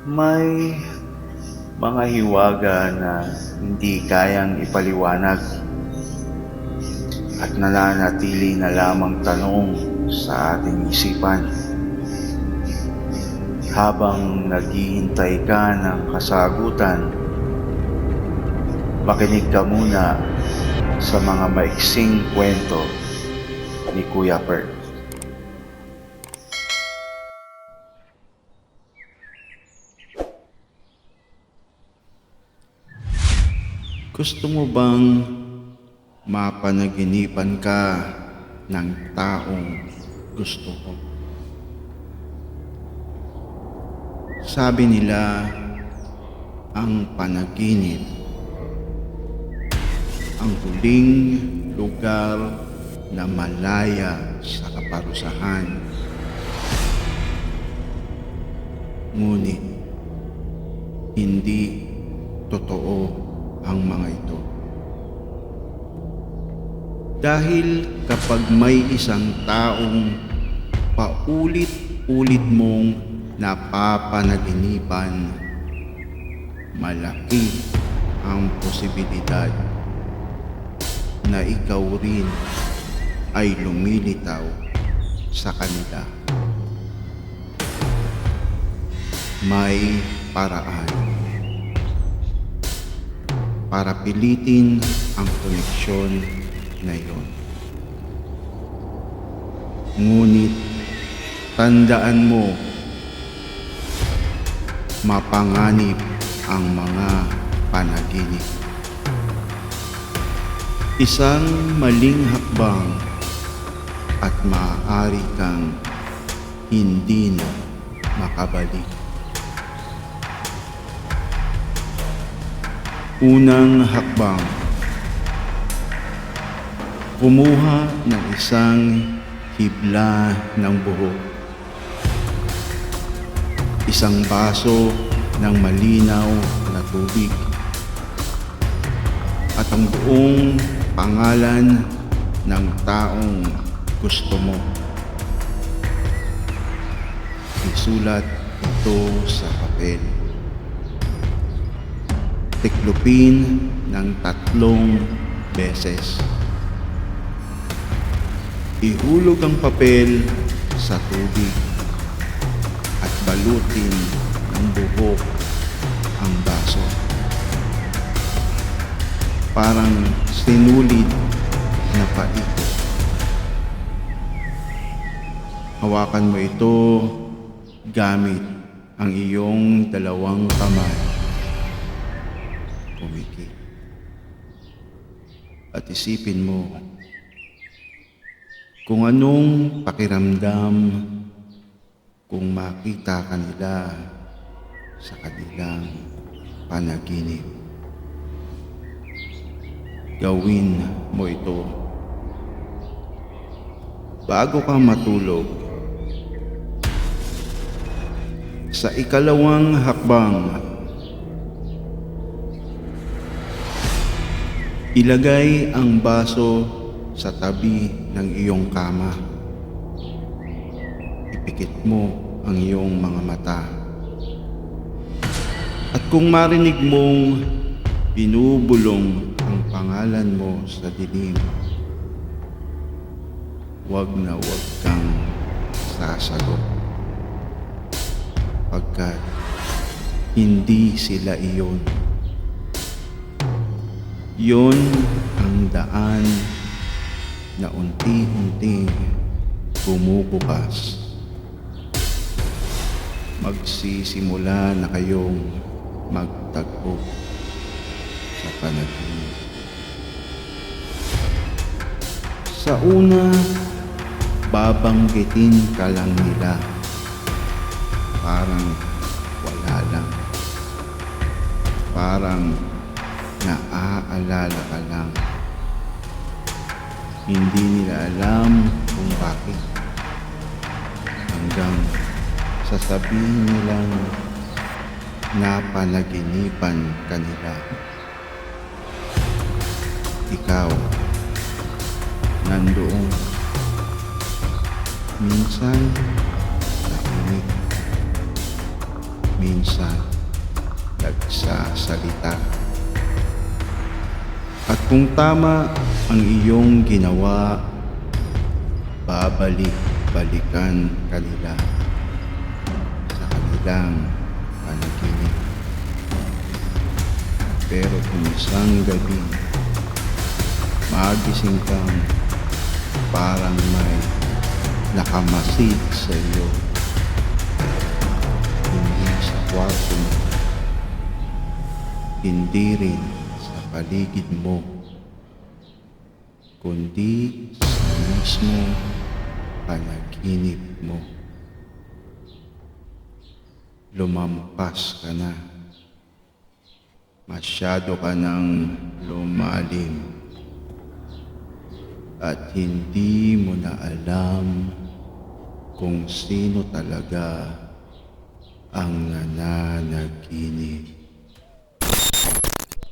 May mga hiwaga na hindi kayang ipaliwanag at nananatili na lamang tanong sa ating isipan. Habang naghihintay ka ng kasagutan, makinig ka muna sa mga maiksing kwento ni Kuya Bert. Gusto mo bang mapanaginipan ka ng taong gusto ko? Sabi nila, ang panaginip ang huling lugar na malaya sa kaparusahan. Ngunit hindi totoo ang mga ito. Dahil kapag may isang taong paulit-ulit mong napapanaginipan, malaki ang posibilidad na ikaw rin ay lumilitaw sa kanila. May paraan para pilitin ang koneksyon na iyon. Ngunit tandaan mo, mapanganib ang mga panaginip. Isang maling hakbang at maaari kang hindi na makabalik. Unang hakbang, kumuha ng isang hibla ng buhok, isang baso ng malinaw na tubig, at ang buong pangalan ng taong gusto mo. Isulat ito sa papel. Tiklupin ng 3 beses. Ihulog ang papel sa tubig at balutin ng buhok ang baso. Parang sinulid na paikot. Hawakan mo ito gamit ang iyong 2 kamay. Pumikit. At isipin mo kung anong pakiramdam kung makita ka nila sa kanilang panaginip. Gawin mo ito bago ka matulog. Sa ikalawang hakbang, ilagay ang baso sa tabi ng iyong kama. Ipikit mo ang iyong mga mata. At kung marinig mong binubulong ang pangalan mo sa dilim, huwag na huwag kang sasagot. Pagkat hindi sila iyon. Yun ang daan na unti-unting bumubukas. Magsisimula na kayong magtagpo sa panaginip. Sa una, babanggitin ka lang nila. Parang wala lang. Parang naaalala ka lang. Hindi nila alam kung bakit. Hanggang sasabihin nilang napanaginipan ka nila. Ikaw, nandoon. Minsan, tahimik. Minsan, minsan nagsasalita. At kung tama ang iyong ginawa, babalik-balikan ka nila sa kanilang panaginip. Pero kung isang gabi, magising kang parang may nakamasid sa iyo, hindi sa kwarto mo, hindi rin sa paligid mo, kundi sa mismo panaginip mo. Lumampas ka na. Masyado ka nang lumalim at hindi mo na alam kung sino talaga ang nananaginip.